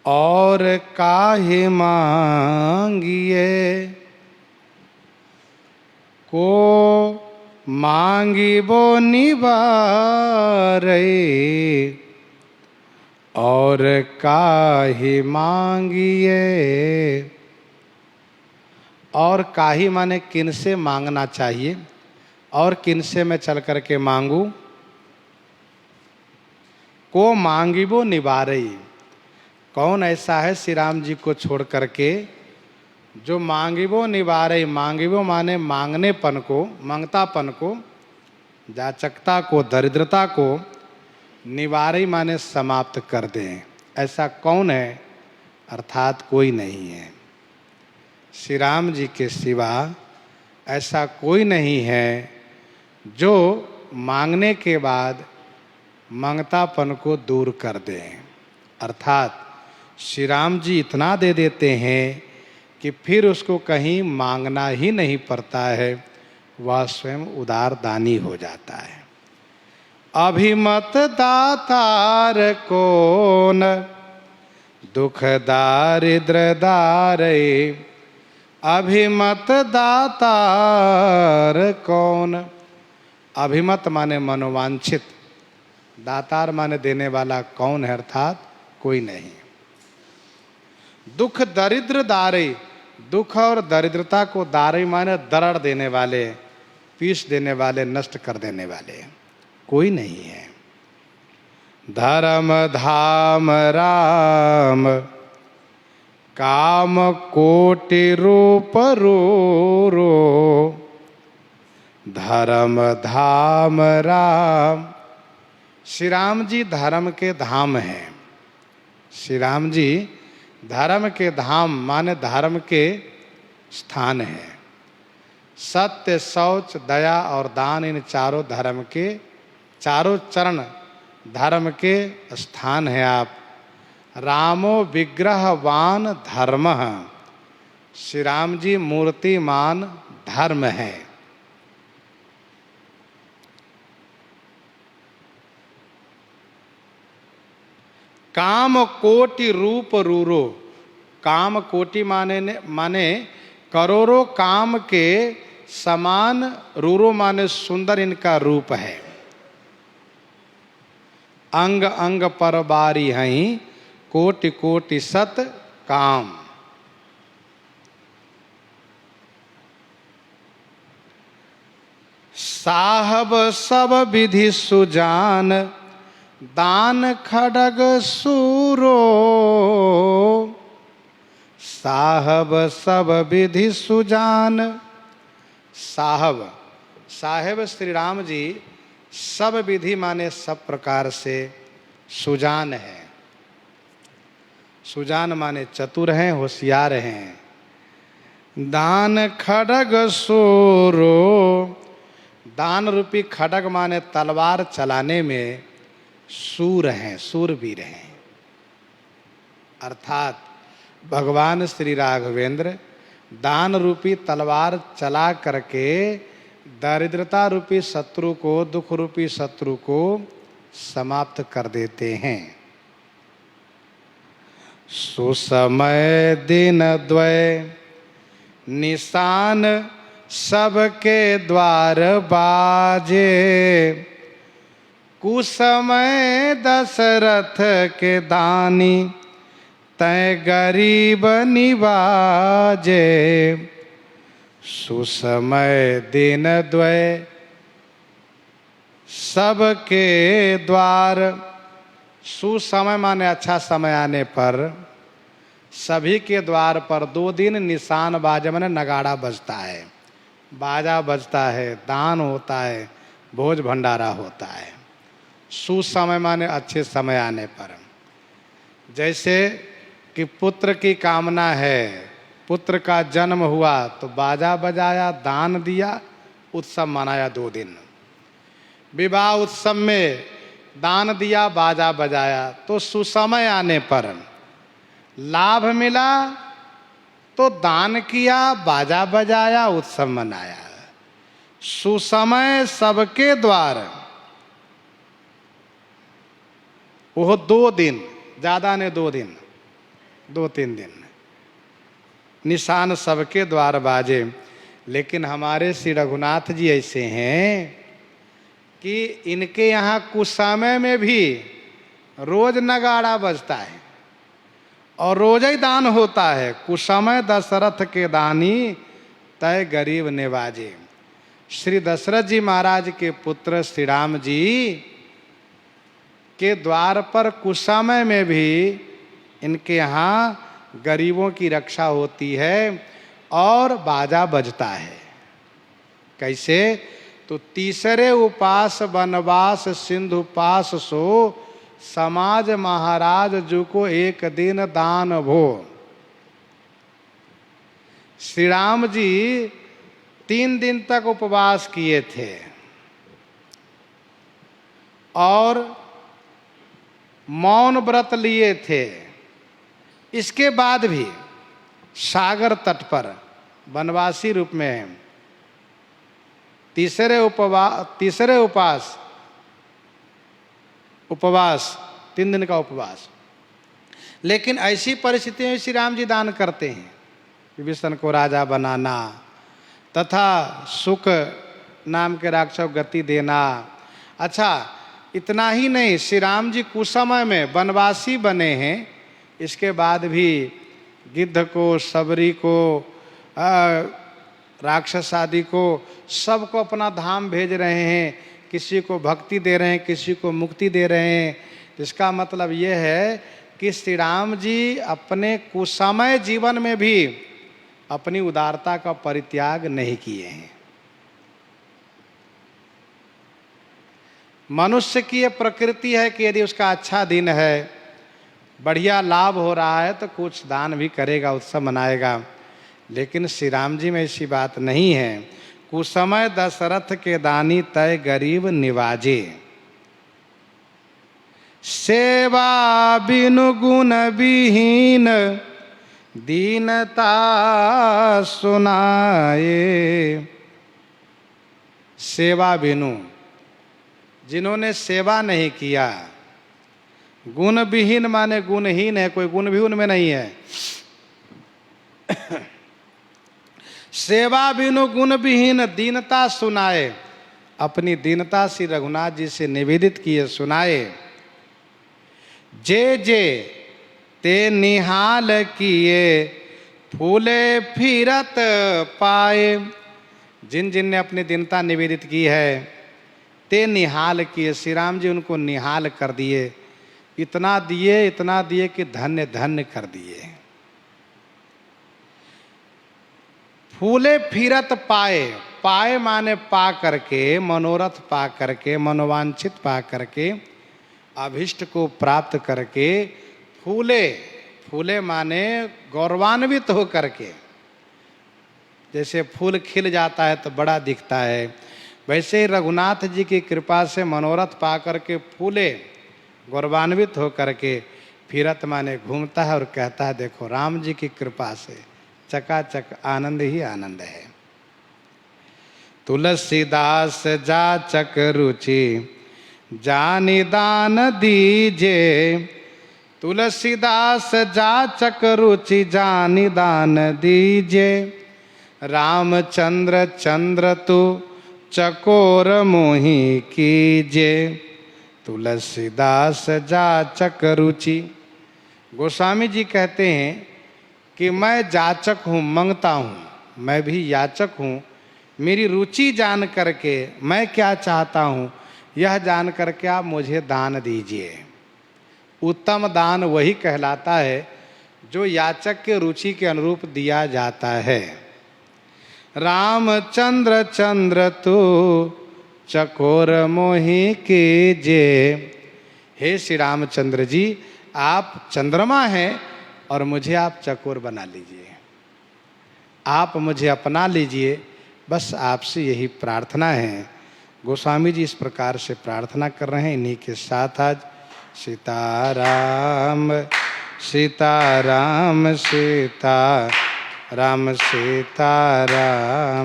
और काहे मांगिए को मांगिबो निवारे और काहे मांगिए। और काहे माने किन से मांगना चाहिए और किन से मैं चल करके मांगू। को मांगिबो निवारे, कौन ऐसा है श्री राम जी को छोड़ करके जो मांगिबो निवारे। मांगिबो माने मांगनेपन को, मांगतापन को, जाचकता को, दरिद्रता को, निवारे माने समाप्त कर दें। ऐसा कौन है? अर्थात कोई नहीं है। श्री राम जी के सिवा ऐसा कोई नहीं है जो मांगने के बाद मांगतापन को दूर कर दें। अर्थात श्री राम जी इतना दे देते हैं कि फिर उसको कहीं मांगना ही नहीं पड़ता है, वह स्वयं उदार दानी हो जाता है। अभिमत दातार कौन दुख दारिद्र दारे। अभिमत दातार कौन। अभिमत माने मनोवांछित, दातार माने देने वाला कौन है? अर्थात कोई नहीं। दुख दरिद्र दारे, दुख और दरिद्रता को दारे माने दरड़ देने वाले, पीस देने वाले, नष्ट कर देने वाले कोई नहीं है। धर्म धाम राम काम कोटि रूप रो। धर्म धाम राम, श्री राम जी धर्म के धाम हैं। श्री राम जी धर्म के धाम माने धर्म के स्थान है। सत्य, शौच, दया और दान, इन चारों धर्म के, चारों चरण धर्म के स्थान है आप। रामो विग्रहवान धर्म, श्री राम जी मूर्तिमान धर्म है। काम कोटि रूप रूरो, काम कोटि माने करोड़ों काम के समान, रूरो माने सुंदर इनका रूप है। अंग अंग पर बारी हैं कोटि कोटि सत काम। साहब सब विधि सुजान दान खड़ग सूरो। साहब सब विधि सुजान, साहब, साहेब श्री राम जी सब विधि माने सब प्रकार से सुजान है। सुजान माने चतुर हैं, होशियार हैं। दान खड़ग सूरो, दान रूपी खड़ग माने तलवार चलाने में सूर हैं, सूरवीर हैं। अर्थात भगवान श्री राघवेंद्र दान रूपी तलवार चला करके दरिद्रता रूपी शत्रु को, दुख रूपी शत्रु को समाप्त कर देते हैं। सुसमय दिन द्वय निशान सबके द्वार बाजे। कुसमय दशरथ के दानी तय गरीब निवाजे। सुसमय दिन द्वय सबके द्वार, सुसमय माने अच्छा समय आने पर सभी के द्वार पर 2 दिन निशान बाजे माने नगाड़ा बजता है, बाजा बजता है, दान होता है, भोज भंडारा होता है। सुसमय माने अच्छे समय आने पर। जैसे कि पुत्र की कामना है, पुत्र का जन्म हुआ तो बाजा बजाया, दान दिया, उत्सव मनाया 2 दिन। विवाह उत्सव में दान दिया, बाजा बजाया, तो सुसमय आने पर लाभ मिला तो दान किया, बाजा बजाया, उत्सव मनाया। सुसमय सबके द्वार, वो 2 दिन, ज्यादा ने 2 दिन। 2-3 दिन निशान सबके द्वार बाजे। लेकिन हमारे श्री रघुनाथ जी ऐसे हैं कि इनके यहाँ कुछ समय में भी रोज नगाड़ा बजता है और रोज ही दान होता है। कुछ समय दशरथ के दानी तय गरीब निवाजे। श्री दशरथ जी महाराज के पुत्र श्री राम जी के द्वार पर कुछ समय में भी इनके यहाँ गरीबों की रक्षा होती है और बाजा बजता है। कैसे? तो तीसरे उपास वनवास सिंधु पास सो, समाज महाराज जो को एक दिन दान भो। श्री राम जी 3 दिन तक उपवास किए थे और मौन व्रत लिए थे। इसके बाद भी सागर तट पर वनवासी रूप में तीसरे उपवास 3 दिन का उपवास। लेकिन ऐसी परिस्थिति में श्री राम जी दान करते हैं, विभीषण को राजा बनाना तथा सुख नाम के राक्षस को गति देना। अच्छा, इतना ही नहीं, श्री राम जी कुछ समय में वनवासी बने हैं, इसके बाद भी गिद्ध को, सबरी को, राक्षस आदि को, सबको अपना धाम भेज रहे हैं। किसी को भक्ति दे रहे हैं, किसी को मुक्ति दे रहे हैं। इसका मतलब ये है कि श्री राम जी अपने कुसमय जीवन में भी अपनी उदारता का परित्याग नहीं किए हैं। मनुष्य की ये प्रकृति है कि यदि उसका अच्छा दिन है, बढ़िया लाभ हो रहा है, तो कुछ दान भी करेगा, उत्सव मनाएगा। लेकिन श्री राम जी में ऐसी बात नहीं है। कुसमय दशरथ के दानी तय गरीब निवाजे। सेवा बिनु गुण विहीन दीनता सुनाए। सेवा बिनु, जिन्होंने सेवा नहीं किया। गुण विहीन माने गुणहीन है, कोई गुण भी उनमें नहीं है। सेवा बिनु गुण विहीन दीनता सुनाए। अपनी दीनता श्री रघुनाथ जी से निवेदित किए, सुनाए। जे जे ते निहाल किए फूले फिरत पाए। जिन जिन ने अपनी दीनता निवेदित की है, ते निहाल किए, श्री राम जी उनको निहाल कर दिए। इतना दिए कि धन्य धन्य कर दिए। फूले फिरत पाए। पाए माने पा करके, मनोरथ पा करके, मनोवांछित पा करके, अभिष्ट को प्राप्त करके। फूले, फूले माने गौरवान्वित हो करके। जैसे फूल खिल जाता है तो बड़ा दिखता है, वैसे ही रघुनाथ जी की कृपा से मनोरथ पा करके फूले, गौरवान्वित हो करके। फिरत माने घूमता है और कहता है देखो राम जी की कृपा से चकाचक आनंद ही आनंद है। तुलसीदास जाचक रुचि जानि दान दीजे। तुलसीदास जाचक रुचि जानि दान दीजे। रामचंद्र चंद्र तू चकोर मोहि कीजे। तुलसीदास जाचक रुचि। गोस्वामी जी कहते हैं कि मैं जाचक हूँ, मंगता हूँ, मैं भी याचक हूँ। मेरी रुचि जान करके मैं क्या चाहता हूँ यह जान करके आप मुझे दान दीजिए। उत्तम दान वही कहलाता है जो याचक के रुचि के अनुरूप दिया जाता है। रामचंद्र चंद्र तू चकोर मोहि कीजे। हे श्री रामचंद्र जी, आप चंद्रमा हैं और मुझे आप चकोर बना लीजिए, आप मुझे अपना लीजिए, बस आपसे यही प्रार्थना है। गोस्वामी जी इस प्रकार से प्रार्थना कर रहे हैं। इन्हीं के साथ आज सीताराम सीताराम सीताराम सीताराम।